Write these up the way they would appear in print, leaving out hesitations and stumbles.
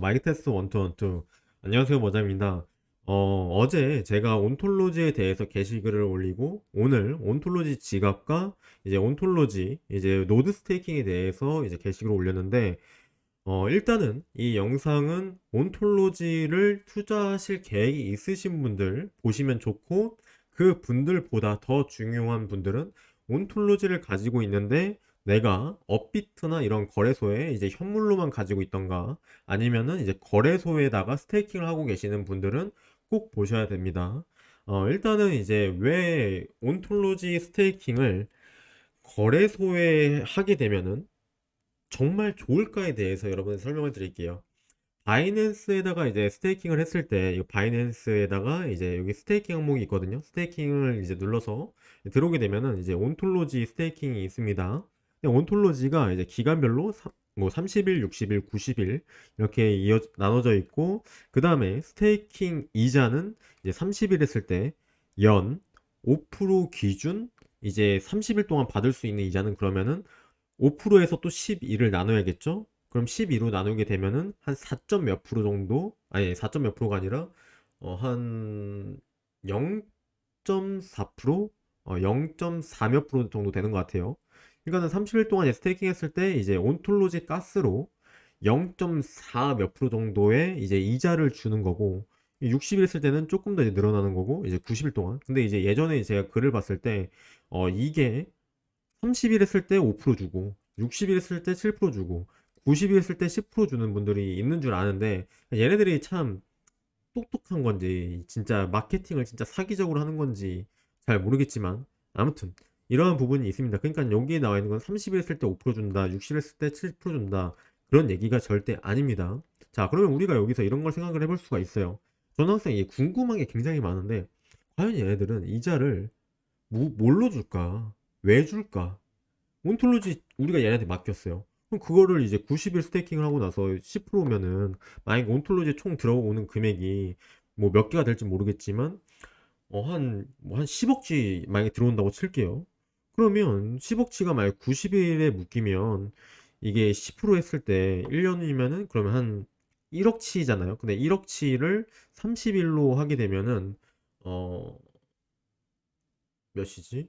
마이크 테스트 원투 원투. 안녕하세요, 머자입니다. 어제 제가 온톨로지에 대해서 게시글을 올리고 오늘 온톨로지 지갑과 이제 온톨로지 이제 노드 스테이킹에 대해서 이제 게시글을 올렸는데 일단은 이 영상은 온톨로지를 투자하실 계획이 있으신 분들 보시면 좋고, 그 분들보다 더 중요한 분들은 온톨로지를 가지고 있는데 내가 업비트나 이런 거래소에 이제 현물로만 가지고 있던가 아니면은 이제 거래소에다가 스테이킹을 하고 계시는 분들은 꼭 보셔야 됩니다. 일단은 이제 왜 온톨로지 스테이킹을 거래소에 하게 되면은 정말 좋을까에 대해서 여러분께 설명을 드릴게요. 바이낸스에다가 이제 스테이킹을 했을 때, 이 바이낸스에다가 이제 여기 스테이킹 항목이 있거든요. 스테이킹을 이제 눌러서 들어오게 되면은 이제 온톨로지 스테이킹이 있습니다. 근데 온톨로지가 이제 기간별로 뭐 30일, 60일, 90일 이렇게 나눠져 있고, 그 다음에 스테이킹 이자는 이제 30일 했을 때 연 5% 기준 이제 30일 동안 받을 수 있는 이자는 그러면은 5%에서 또 12를 나눠야겠죠? 그럼 12로 나누게 되면은 한 4점 몇 프로 정도, 아니 4점 몇 프로가 아니라 한 0.4%? 0.4 몇 프로 정도 되는 것 같아요. 그러니까는 30일 동안 이제 스테이킹 했을 때 이제 온톨로지 가스로 0.4 몇 프로 정도의 이제 이자를 주는 거고, 60일 했을 때는 조금 더 이제 늘어나는 거고, 이제 90일 동안. 근데 이제 예전에 제가 글을 봤을 때 이게 30일 했을 때 5% 주고 60일 했을 때 7% 주고 90일 했을 때 10% 주는 분들이 있는 줄 아는데, 얘네들이 참 똑똑한 건지 진짜 마케팅을 진짜 사기적으로 하는 건지 잘 모르겠지만, 아무튼 이러한 부분이 있습니다. 그러니까 여기에 나와 있는 건 30일 했을 때 5% 준다, 60일 했을 때 7% 준다, 그런 얘기가 절대 아닙니다. 자, 그러면 우리가 여기서 이런 걸 생각을 해볼 수가 있어요. 저는 항상 이게 궁금한 게 굉장히 많은데, 과연 얘네들은 이자를 뭘로 줄까? 왜 줄까? 온톨로지 우리가 얘네한테 맡겼어요. 그럼 그거를 이제 90일 스테이킹을 하고 나서 10%면은, 만약 온톨로지에 총 들어오는 금액이 뭐 몇 개가 될지 모르겠지만 한 10억치 만약에 들어온다고 칠게요. 그러면 10억치가 만약 90일에 묶이면 이게 10% 했을 때 1년이면은 그러면 한 1억치잖아요. 근데 1억치를 30일로 하게 되면은 어 몇이지?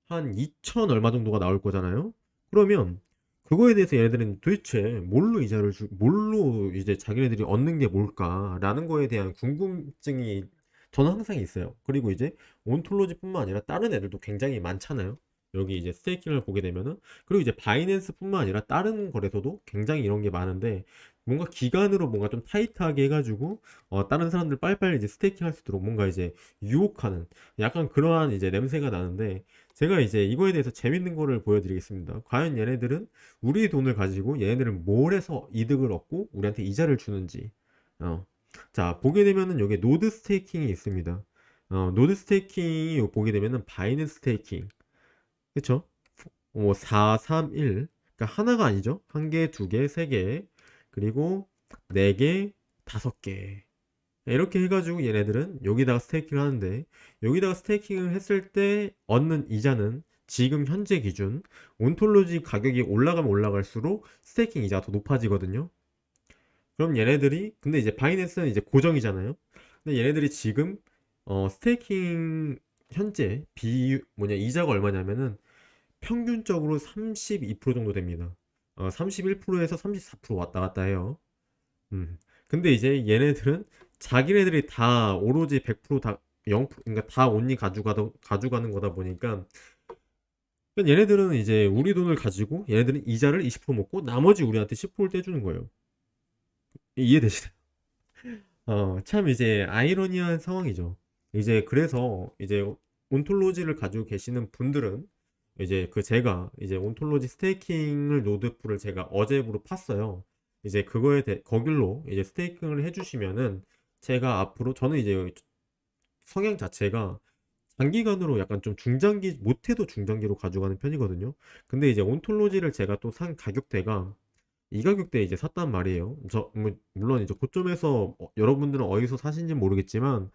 한 2천 얼마 정도가 나올 거잖아요. 그러면 그거에 대해서 얘네들은 도대체 뭘로 이제 자기네들이 얻는 게 뭘까라는 거에 대한 궁금증이 저는 항상 있어요. 그리고 이제 온톨로지뿐만 아니라 다른 애들도 굉장히 많잖아요. 여기 이제 스테이킹을 보게 되면은, 그리고 이제 바이낸스뿐만 아니라 다른 거래소도 굉장히 이런 게 많은데, 뭔가 기간으로 뭔가 좀 타이트하게 해가지고 다른 사람들 빨리빨리 이제 스테이킹 할 수 있도록 뭔가 이제 유혹하는 약간 그러한 이제 냄새가 나는데, 제가 이제 이거에 대해서 재밌는 거를 보여드리겠습니다. 과연 얘네들은 우리 돈을 가지고 얘네들은 뭘 해서 이득을 얻고 우리한테 이자를 주는지. 어. 자, 보게 되면은 여기 노드 스테이킹이 있습니다. 노드 스테이킹이 보게 되면은 바이낸스 스테이킹. 그쵸? 4, 3, 1. 그러니까 하나가 아니죠. 한 개, 두 개, 세 개. 그리고 네 개, 다섯 개. 이렇게 해가지고 얘네들은 여기다가 스테이킹을 하는데, 여기다가 스테이킹을 했을 때 얻는 이자는 지금 현재 기준 온톨로지 가격이 올라가면 올라갈수록 스테이킹 이자가 더 높아지거든요. 그럼 얘네들이, 근데 이제 바이낸스는 이제 고정이잖아요. 근데 얘네들이 지금 스테이킹 현재 이자가 얼마냐면은 평균적으로 32% 정도 됩니다. 31%에서 34% 왔다 갔다 해요. 근데 이제 얘네들은 자기네들이 다 오로지 100%다 0%, 그러니까 다 온리 가져가는 거다 보니까, 그러니까 얘네들은 이제 우리 돈을 가지고 얘네들은 이자를 20% 먹고 나머지 우리한테 10%를 떼주는 거예요. 이해되시나요? 참 이제 아이러니한 상황이죠. 이제 그래서 이제 온톨로지를 가지고 계시는 분들은 이제 제가 이제 온톨로지 스테이킹을 노드풀을 제가 어제부로 팠어요. 이제 거길로 이제 스테이킹을 해주시면은 제가 앞으로, 저는 이제 성향 자체가 장기간으로 약간 좀 중장기, 못해도 중장기로 가져가는 편이거든요. 근데 이제 온톨로지를 제가 또 산 가격대가 이 가격대에 이제 샀단 말이에요. 물론 이제 고점에서 여러분들은 어디서 사신지 모르겠지만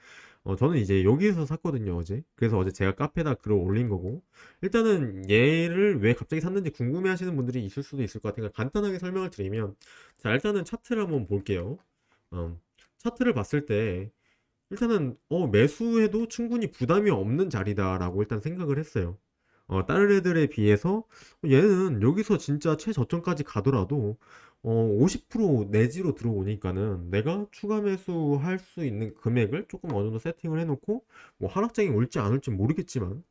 저는 이제 여기서 샀거든요, 어제. 그래서 어제 제가 카페에다 글을 올린 거고, 일단은 얘를 왜 갑자기 샀는지 궁금해 하시는 분들이 있을 수도 있을 것 같으니까 간단하게 설명을 드리면, 자, 일단은 차트를 한번 볼게요. 어, 차트를 봤을 때, 일단은 매수해도 충분히 부담이 없는 자리다라고 일단 생각을 했어요. 다른 애들에 비해서 얘는 여기서 진짜 최저점까지 가더라도 50% 내지로 들어오니까는 내가 추가 매수할 수 있는 금액을 조금 어느 정도 세팅을 해놓고 뭐 하락장이 올지 안 올지 모르겠지만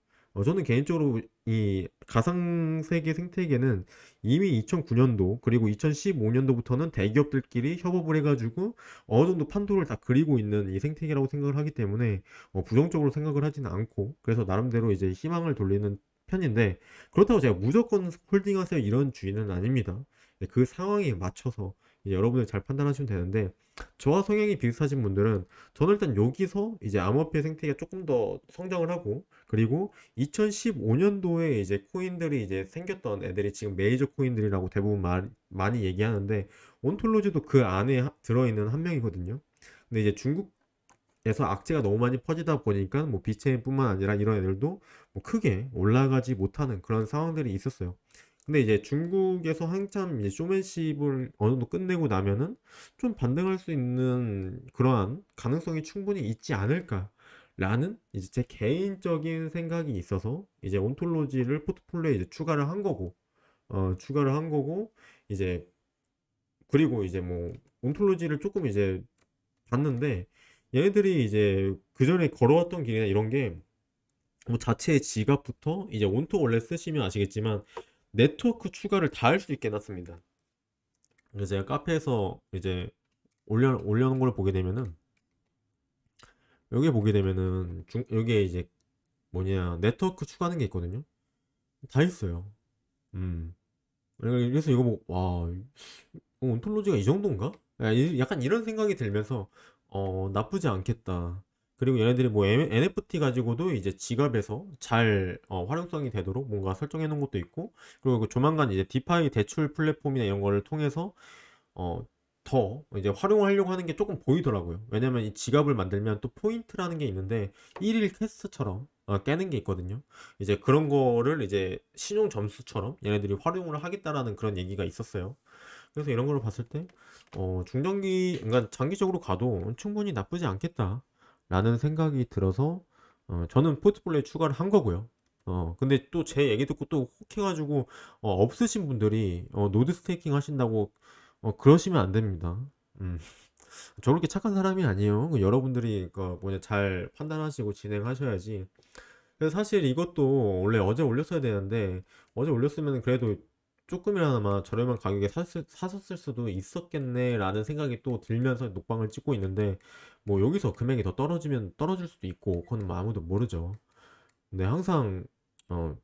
저는 개인적으로 이 가상세계 생태계는 이미 2009년도 그리고 2015년도부터는 대기업들끼리 협업을 해가지고 어느 정도 판도를 다 그리고 있는 이 생태계라고 생각을 하기 때문에 부정적으로 생각을 하지는 않고 그래서 나름대로 이제 희망을 돌리는 편인데 그렇다고 제가 무조건 홀딩하세요 이런 주의는 아닙니다. 그 상황에 맞춰서 이제 여러분들 잘 판단하시면 되는데 저와 성향이 비슷하신 분들은 저는 일단 여기서 이제 암호화폐 생태계가 조금 더 성장을 하고 그리고 2015년도에 이제 코인들이 이제 생겼던 애들이 지금 메이저 코인들이라고 대부분 많이 얘기하는데 온톨로지도 그 안에 들어있는 한 명이거든요. 근데 이제 중국에서 악재가 너무 많이 퍼지다 보니까 뭐 비체인뿐만 아니라 이런 애들도 뭐 크게 올라가지 못하는 그런 상황들이 있었어요. 근데 이제 중국에서 한참 이제 쇼맨십을 어느 정도 끝내고 나면은 좀 반등할 수 있는 그러한 가능성이 충분히 있지 않을까라는 이제 제 개인적인 생각이 있어서 이제 온톨로지를 포트폴리오에 이제 추가를 한 거고 이제 그리고 이제 뭐 온톨로지를 조금 이제 봤는데 얘네들이 이제 그 전에 걸어왔던 길이나 이런 게 뭐 자체의 지갑부터 이제 온토 원래 쓰시면 아시겠지만 네트워크 추가를 다 할 수 있게 해놨습니다. 그래서 제가 카페에서 이제 올려놓은 걸 보게 되면은 여기에 보게 되면은 여기에 이제 뭐냐 네트워크 추가하는 게 있거든요. 다 있어요. 음. 그래서 이거 뭐, 와, 온톨로지가 이 정도인가? 약간 이런 생각이 들면서, 나쁘지 않겠다. 그리고 얘네들이 뭐 NFT 가지고도 이제 지갑에서 잘 활용성이 되도록 뭔가 설정해 놓은 것도 있고, 그리고 그 조만간 이제 디파이 대출 플랫폼이나 이런 거를 통해서 어, 더 이제 활용하려고 하는 게 조금 보이더라고요. 왜냐면 이 지갑을 만들면 또 포인트라는 게 있는데 1일 퀘스트처럼 깨는 게 있거든요. 이제 그런 거를 이제 신용 점수처럼 얘네들이 활용을 하겠다라는 그런 얘기가 있었어요. 그래서 이런 걸 봤을 때 중장기, 그러니까 장기적으로 가도 충분히 나쁘지 않겠다라는 생각이 들어서 저는 포트폴리오에 추가를 한 거고요. 근데 또 제 얘기 듣고 또 혹해가지고 없으신 분들이 노드 스테이킹 하신다고 그러시면 안 됩니다. 음. 저 그렇게 착한 사람이 아니에요. 여러분들이 그 뭐냐 잘 판단하시고 진행하셔야지. 그래서 사실 이것도 원래 어제 올렸어야 되는데 어제 올렸으면 그래도 조금이나마 저렴한 가격에 샀었을 수도 있었겠네라는 생각이 또 들면서 녹방을 찍고 있는데 뭐 여기서 금액이 더 떨어지면 떨어질 수도 있고 그건 뭐 아무도 모르죠. 근데 항상 어,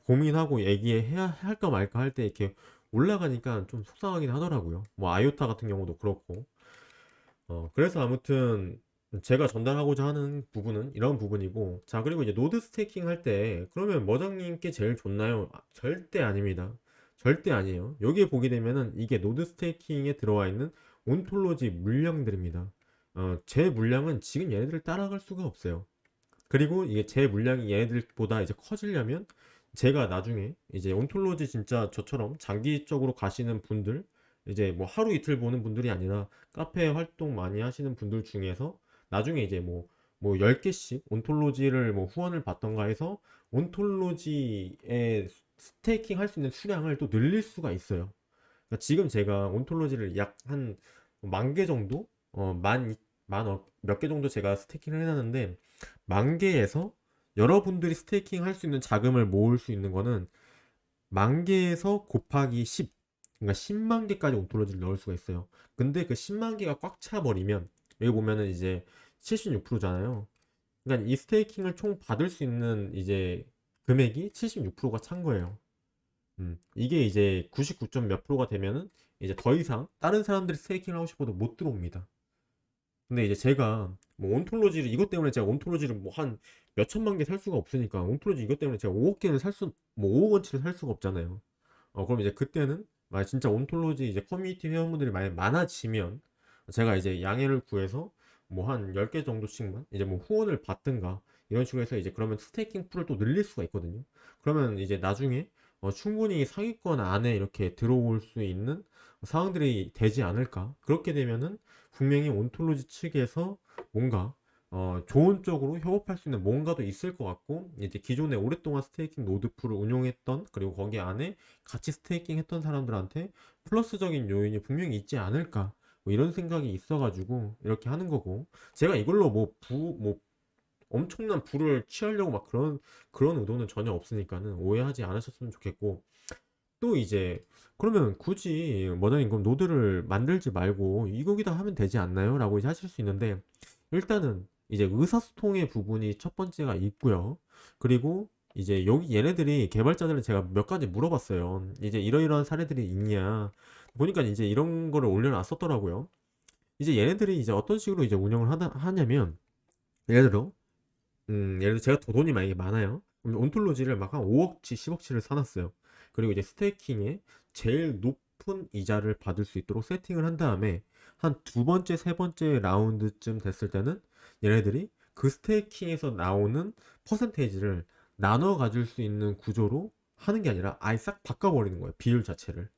고민하고 얘기해야 할까 말까 할 때 이렇게 올라가니까 좀 속상하긴 하더라고요. 뭐 아이오타 같은 경우도 그렇고. 그래서 아무튼 제가 전달하고자 하는 부분은 이런 부분이고, 자, 그리고 이제 노드 스테이킹 할 때, 그러면 머장님께 제일 좋나요? 절대 아닙니다. 절대 아니에요. 여기에 보게 되면은 이게 노드 스테이킹에 들어와 있는 온톨로지 물량들입니다. 제 물량은 지금 얘네들을 따라갈 수가 없어요. 그리고 이게 제 물량이 얘네들보다 이제 커지려면 제가 나중에 이제 온톨로지 진짜 저처럼 장기적으로 가시는 분들 이제 뭐 하루 이틀 보는 분들이 아니라 카페 활동 많이 하시는 분들 중에서 나중에 이제 뭐 10개씩 온톨로지를 뭐 후원을 받던가 해서 온톨로지에 스테이킹 할 수 있는 수량을 또 늘릴 수가 있어요. 그러니까 지금 제가 온톨로지를 약 한 만 개 정도 몇 개 정도 제가 스테이킹을 해놨는데 만 개에서 여러분들이 스테이킹 할 수 있는 자금을 모을 수 있는 거는 만 개에서 곱하기 10 그러니까 10만 개까지 온톨로지를 넣을 수가 있어요. 근데 그 10만 개가 꽉 차버리면 여기 보면은 이제 76%잖아요. 그러니까 이 스테이킹을 총 받을 수 있는 이제 금액이 76%가 찬 거예요. 이게 이제 99점 몇 프로가 되면은 이제 더 이상 다른 사람들이 스테이킹을 하고 싶어도 못 들어옵니다. 근데 이제 제가 뭐 온톨로지를 이것 때문에 제가 온톨로지를 뭐 한 몇천만 개 살 수가 없으니까 온톨로지 이것 때문에 제가 5억 개를 뭐 5억 원치를 살 수가 없잖아요. 그럼 이제 그때는 만약 진짜 온톨로지 이제 커뮤니티 회원분들이 많이 많아지면 제가 이제 양해를 구해서 뭐 한 10개 정도씩만 이제 뭐 후원을 받든가 이런 식으로 해서 이제 그러면 스테이킹 풀을 또 늘릴 수가 있거든요. 그러면 이제 나중에 충분히 상위권 안에 이렇게 들어올 수 있는 상황들이 되지 않을까. 그렇게 되면은 분명히 온톨로지 측에서 뭔가 좋은 쪽으로 협업할 수 있는 뭔가도 있을 것 같고, 이제 기존에 오랫동안 스테이킹 노드풀을 운용했던, 그리고 거기 안에 같이 스테이킹 했던 사람들한테 플러스적인 요인이 분명히 있지 않을까, 뭐 이런 생각이 있어가지고 이렇게 하는 거고. 제가 이걸로 뭐 엄청난 부를 취하려고 막 그런 의도는 전혀 없으니까는 오해하지 않으셨으면 좋겠고. 또 이제 그러면 굳이 머더님 그럼 노드를 만들지 말고 이거기다 하면 되지 않나요? 라고 이제 하실 수 있는데, 일단은 이제 의사소통의 부분이 첫 번째가 있고요. 그리고 이제 여기 얘네들이 개발자들은 제가 몇 가지 물어봤어요. 이제 이러이러한 사례들이 있냐 보니까 이제 이런 거를 올려놨었더라고요. 이제 얘네들이 이제 어떤 식으로 이제 운영을 하냐면, 예를 들어 예를 들어 제가 더 돈이 만약에 많아요. 그럼 온톨로지를 막 한 5억치, 10억치를 사놨어요. 그리고 이제 스테이킹에 제일 높은 이자를 받을 수 있도록 세팅을 한 다음에 한 두 번째, 세 번째 라운드쯤 됐을 때는 얘네들이 그 스테이킹에서 나오는 퍼센테이지를 나눠 가질 수 있는 구조로 하는 게 아니라 아예 싹 바꿔버리는 거예요. 비율 자체를.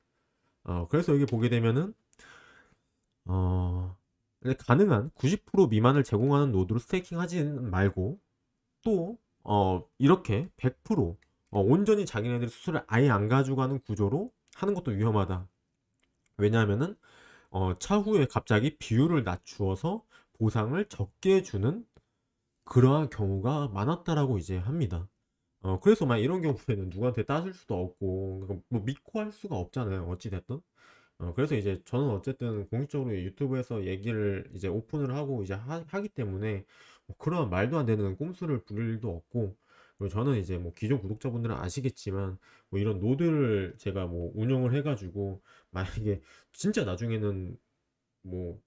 그래서 여기 보게 되면은 어, 가능한 90% 미만을 제공하는 노드로 스테이킹 하지는 말고, 또 이렇게 100% 온전히 자기네들이 수수료를 아예 안 가져가는 구조로 하는 것도 위험하다. 왜냐하면은 차후에 갑자기 비율을 낮추어서 보상을 적게 주는 그러한 경우가 많았다라고 이제 합니다. 그래서 막 이런 경우에는 누구한테 따질 수도 없고, 그러니까 뭐 믿고 할 수가 없잖아요. 어찌 됐든. 그래서 이제 저는 어쨌든 공식적으로 유튜브에서 얘기를 이제 오픈을 하고 이제 하기 때문에 뭐 그런 말도 안 되는 꼼수를 부릴 일도 없고, 그리고 저는 이제 뭐 기존 구독자분들은 아시겠지만 뭐 이런 노드를 제가 뭐 운영을 해가지고 만약에 진짜 나중에는 뭐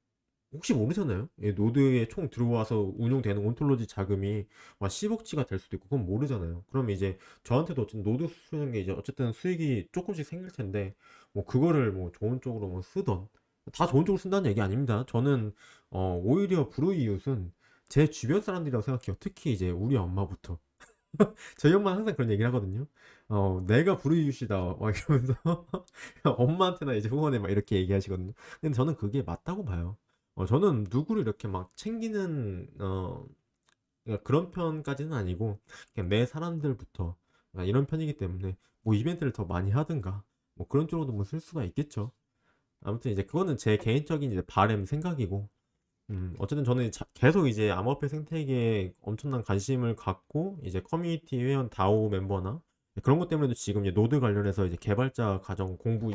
혹시 모르잖아요. 예, 노드에 총 들어와서 운용되는 온톨로지 자금이 막 10억치가 될 수도 있고 그건 모르잖아요. 그럼 이제 저한테도 어쨌든 노드 수수료는 게 이제 어쨌든 수익이 조금씩 생길 텐데 뭐 그거를 뭐 좋은 쪽으로 뭐 쓰던, 다 좋은 쪽으로 쓴다는 얘기 아닙니다. 저는 오히려 불우이웃은 제 주변 사람들이라고 생각해요. 특히 이제 우리 엄마부터. 저희 엄마는 항상 그런 얘기를 하거든요. 내가 불우이웃이다 막 이러면서 엄마한테나 이제 후원해 막 이렇게 얘기하시거든요. 근데 저는 그게 맞다고 봐요. 저는 누구를 이렇게 막 챙기는 그러니까 그런 편까지는 아니고 그냥 내 사람들부터 이런 편이기 때문에 뭐 이벤트를 더 많이 하든가 뭐 그런 쪽으로도 뭐 쓸 수가 있겠죠. 아무튼 이제 그거는 제 개인적인 이제 바램 생각이고, 어쨌든 저는 계속 이제 암호화폐 생태계에 엄청난 관심을 갖고 이제 커뮤니티 회원 다오 멤버나 그런 것 때문에도 지금 이제 노드 관련해서 이제 개발자 과정 그러니까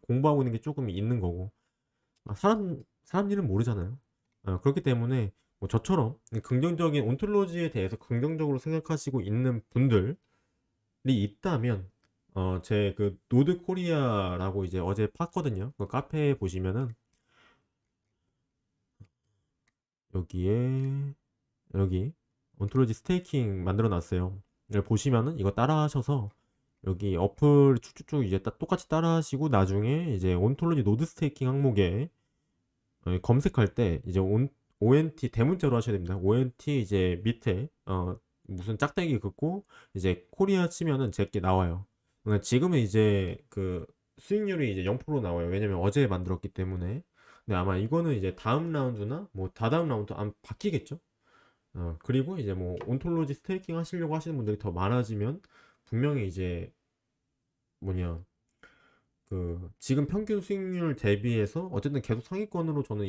공부하고 있는 게 조금 있는 거고. 사람 일은 모르잖아요. 그렇기 때문에 뭐 저처럼 긍정적인 온톨로지에 대해서 긍정적으로 생각하시고 있는 분들이 있다면 제 그 노드 코리아라고 이제 어제 팠거든요. 그 카페에 보시면은 여기에 여기 온톨로지 스테이킹 만들어 놨어요. 이걸 보시면은 이거 따라 하셔서 여기 어플 쭉쭉쭉 이제 똑같이 따라 하시고 나중에 이제 온톨로지 노드 스테이킹 항목에 검색할 때 이제 ONT 대문자로 하셔야 됩니다. ONT 이제 밑에 무슨 짝대기 긋고 이제 코리아 치면은 제게 나와요. 그러니까 지금은 이제 그 수익률이 이제 0% 나와요. 왜냐면 어제 만들었기 때문에. 근데 아마 이거는 이제 다음 라운드나 뭐 다다음 라운드 안 바뀌겠죠? 그리고 이제 뭐 온톨로지 스테이킹 하시려고 하시는 분들이 더 많아지면 분명히 이제 뭐냐 그 지금 평균 수익률 대비해서 어쨌든 계속 상위권으로 저는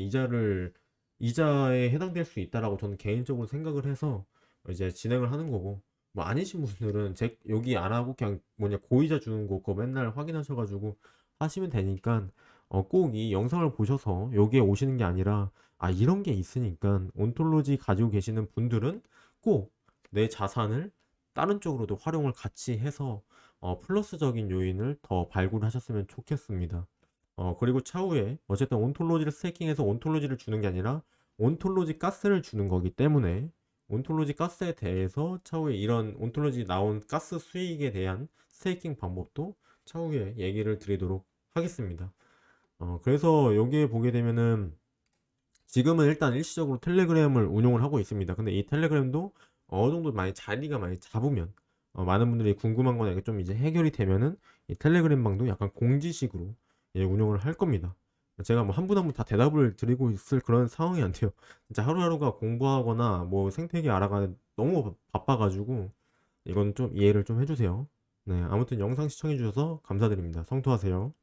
이자에 해당될 수 있다라고 저는 개인적으로 생각을 해서 이제 진행을 하는 거고, 뭐 아니신 분들은 여기 안 하고 그냥 뭐냐 고이자 주는 거 그거 맨날 확인하셔가지고 하시면 되니까 꼭 이 영상을 보셔서 여기에 오시는 게 아니라 이런 게 있으니까 온톨로지 가지고 계시는 분들은 꼭 내 자산을 다른 쪽으로도 활용을 같이 해서 플러스적인 요인을 더 발굴하셨으면 좋겠습니다. 그리고 차후에 어쨌든 온톨로지를 스테이킹해서 온톨로지를 주는 게 아니라 온톨로지 가스를 주는 거기 때문에 온톨로지 가스에 대해서 차후에 이런 온톨로지 나온 가스 수익에 대한 스테이킹 방법도 차후에 얘기를 드리도록 하겠습니다. 그래서 여기에 보게 되면은 지금은 일단 일시적으로 텔레그램을 운용을 하고 있습니다. 근데 이 텔레그램도 어느 정도 많이 자리가 많이 잡으면 많은 분들이 궁금한 거나 이게 좀 이제 해결이 되면은 이 텔레그램 방도 약간 공지식으로 예 운영을 할 겁니다. 제가 뭐 한 분 한 분 다 대답을 드리고 있을 그런 상황이 안 돼요. 진짜 하루하루가 공부하거나 뭐 생태계 알아가는 너무 바빠 가지고 이건 좀 이해를 좀 해 주세요. 네 아무튼 영상 시청해 주셔서 감사드립니다. 성투하세요.